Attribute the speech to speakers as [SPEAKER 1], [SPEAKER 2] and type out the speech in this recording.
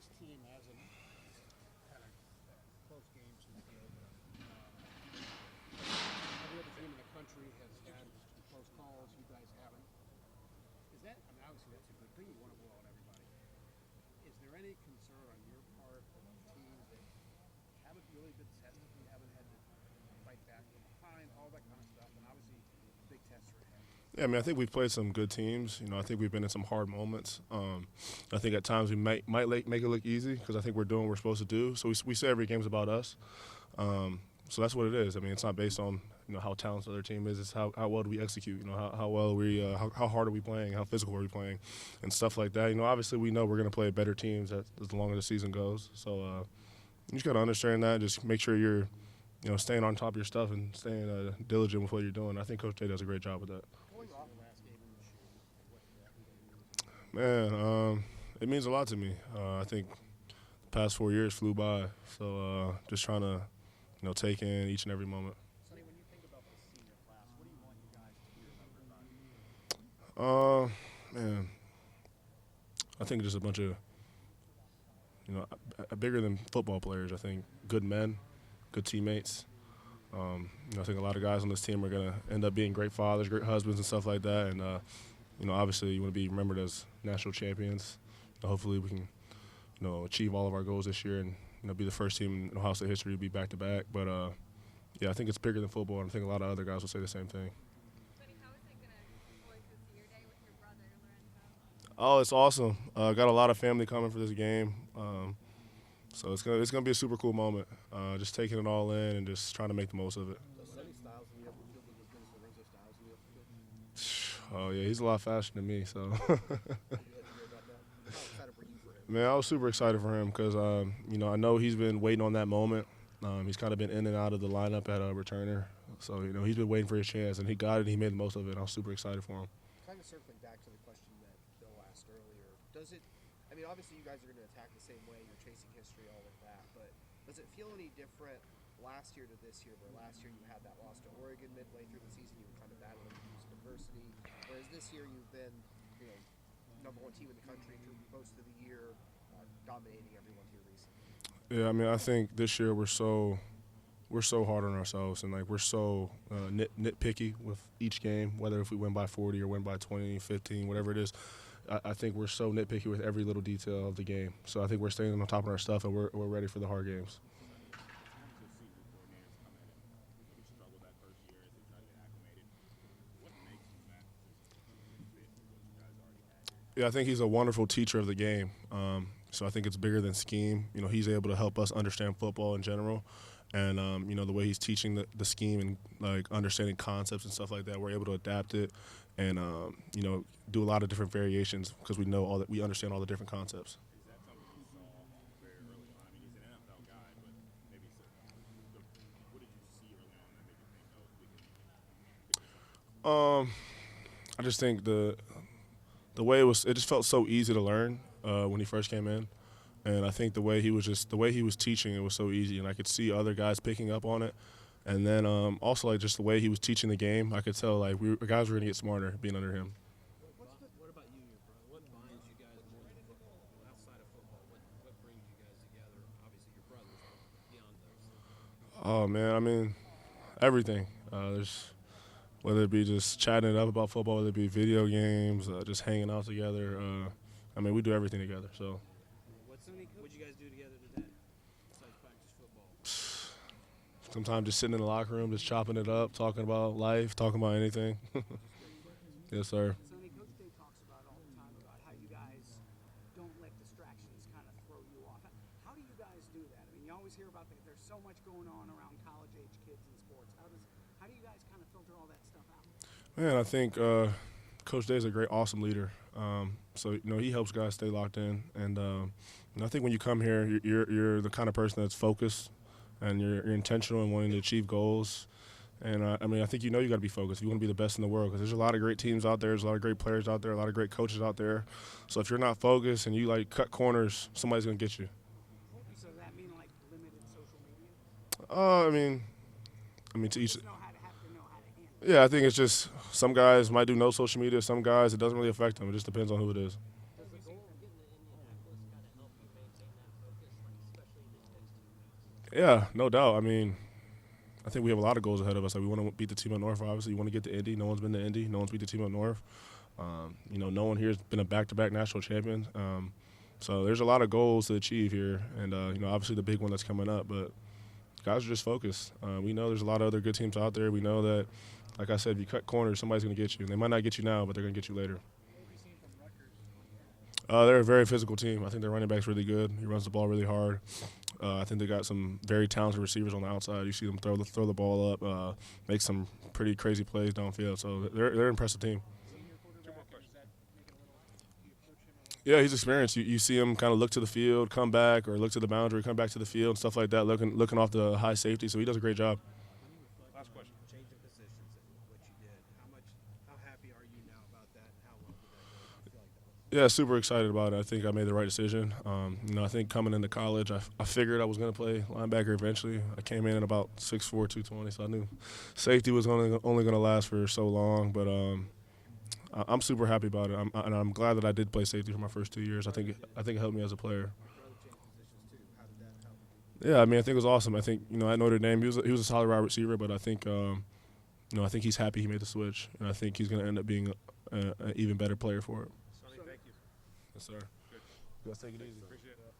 [SPEAKER 1] this team hasn't had a close game since the opener. Every other team in the country has had close calls. You guys haven't. Is that? I mean, obviously that's a good thing. You want to blow out everybody. Is there any concern on your part of teams that haven't really been tested? You haven't had to fight back from behind, all that kind of stuff, and obviously big tests are ahead.
[SPEAKER 2] Yeah, I mean, I think we've played some good teams. I think we've been in some hard moments. I think at times we might make it look easy because I think we're doing what we're supposed to do. So we say every game's about us. So that's what it is. I mean, it's not based on how talented the other team is. It's how well do we execute. How well how hard are we playing? How physical are we playing, and stuff like that. Obviously we know we're going to play better teams as the longer the season goes. So you just got to understand that. Just make sure you're staying on top of your stuff and staying diligent with what you're doing. I think Coach Day does a great job with that. Man, it means a lot to me. I think the past 4 years flew by, so just trying to, take in each and every moment.
[SPEAKER 1] Sonny, when you think about this senior class, what do you want you guys to be remembered by?
[SPEAKER 2] Man, I think just a bunch of, bigger than football players. I think good men, good teammates. I think a lot of guys on this team are going to end up being great fathers, great husbands, and stuff like that. And obviously you want to be remembered as national champions. Hopefully we can, achieve all of our goals this year and, be the first team in Ohio State history to be back-to-back. But, yeah, I think it's bigger than football, and I think a lot of other guys will say the same thing.
[SPEAKER 3] Sonny, how is it going to work this year day with your brother, Lorenzo?
[SPEAKER 2] Oh, it's awesome. Got a lot of family coming for this game. So it's gonna be a super cool moment. Just taking it all in and just trying to make the most of it.
[SPEAKER 1] Does Sonny Styles in the open field look as good as Lorenzo Styles in the open field?
[SPEAKER 2] Oh yeah, he's a lot faster than me. So.
[SPEAKER 1] Did you hear about that? How excited were you for him?
[SPEAKER 2] Man, I was super excited for him because I know he's been waiting on that moment. He's kind of been in and out of the lineup at a returner, so he's been waiting for his chance, and he got it. And he made the most of it. I was super excited for him.
[SPEAKER 4] Kind of circling back to the question that Bill asked earlier, does it? I mean, obviously you guys are going to attack the same way. You're chasing history, all of that, but does it feel any different last year to this year? Where last year you had that loss to Oregon midway through the season, you were kind of battling some adversity, whereas this year you've been, number one team in the country through most of the year, dominating everyone here recently.
[SPEAKER 2] Yeah, I mean, I think this year we're so hard on ourselves, and we're so nitpicky with each game, whether if we win by 40 or win by 20, 15, whatever it is. I think we're so nitpicky with every little detail of the game. So I think we're staying on top of our stuff, and we're ready for the hard games. Yeah, I think he's a wonderful teacher of the game. So I think it's bigger than scheme. He's able to help us understand football in general. And, the way he's teaching the scheme and, understanding concepts and stuff like that, we're able to adapt it and, do a lot of different variations because we understand all the different concepts.
[SPEAKER 5] Is that something you saw very early on? I mean, he's an NFL guy, but maybe what did you see early on that made you think, oh, we can
[SPEAKER 2] I just think the way it just felt so easy to learn when he first came in. And I think the way he was teaching, it was so easy, and I could see other guys picking up on it. And then also just the way he was teaching the game, I could tell guys were going to get smarter being under him.
[SPEAKER 1] What about you and your brother? What binds you guys more than football? Outside of football, what brings you guys together? Obviously, your brothers, beyond those.
[SPEAKER 2] Oh man, I mean everything. Whether it be just chatting it up about football, whether it be video games, just hanging out together. I mean, we do everything together. So.
[SPEAKER 1] What'd you guys do together today besides practice football?
[SPEAKER 2] Sometimes just sitting in the locker room, just chopping it up, talking about life, talking about anything. Yes, sir.
[SPEAKER 6] Sonny, Coach Day talks about all the time about how you guys don't let distractions kind of throw you off. How do you guys do that? I mean, you always hear about there's so much going on around college-age kids in sports. How do you guys kind of filter all that stuff out?
[SPEAKER 2] Man, I think Coach Day is a great, awesome leader. So he helps guys stay locked in, and I think when you come here, you're the kind of person that's focused, and you're intentional and wanting to achieve goals. And I mean, I think you got to be focused if you want to be the best in the world, because there's a lot of great teams out there, there's a lot of great players out there, a lot of great coaches out there. So if you're not focused and you cut corners, somebody's gonna get you.
[SPEAKER 6] So does that mean limited social media?
[SPEAKER 2] I mean to each.
[SPEAKER 6] Just have to know how to handle it.
[SPEAKER 2] Yeah, I think it's just some guys might do no social media, some guys it doesn't really affect them. It just depends on who it is.
[SPEAKER 7] Does the goal of getting to Indianapolis kind of help you maintain
[SPEAKER 2] Yeah, no doubt. I mean, I think we have a lot of goals ahead of us. Like, we want to beat the team up north. Obviously, we want to get to Indy. No one's been to Indy. No one's beat the team up north. No one here has been a back-to-back national champion. So there's a lot of goals to achieve here, and obviously the big one that's coming up. But guys are just focused. We know there's a lot of other good teams out there. We know that, like I said, if you cut corners, somebody's going to get you. They might not get you now, but they're going to get you later. They're a very physical team. I think their running back's really good. He runs the ball really hard. I think they got some very talented receivers on the outside. You see them throw the ball up, make some pretty crazy plays downfield. So they're an impressive team. Yeah, he's experienced. You see him kind of look to the field, come back, or look to the boundary, come back to the field, and stuff like that, looking off the high safety. So he does a great job.
[SPEAKER 5] Last question.
[SPEAKER 4] Changing positions and what you did. How happy are you now about that? And how well did that go? I feel like that was
[SPEAKER 2] Yeah, super excited about it. I think I made the right decision. I think coming into college, I figured I was going to play linebacker eventually. I came in at about 6'4", 220, so I knew safety was only going to last for so long. But I'm super happy about it, and I'm glad that I did play safety for my first 2 years. I think it helped me as a player. Yeah, I mean, I think it was awesome. I think at Notre Dame he was a solid wide receiver, but I think I think he's happy he made the switch, and I think he's going to end up being an even better player for it.
[SPEAKER 5] Sonny, thank you.
[SPEAKER 2] Yes, sir.
[SPEAKER 5] Good.
[SPEAKER 2] You guys take it easy.
[SPEAKER 5] Appreciate it.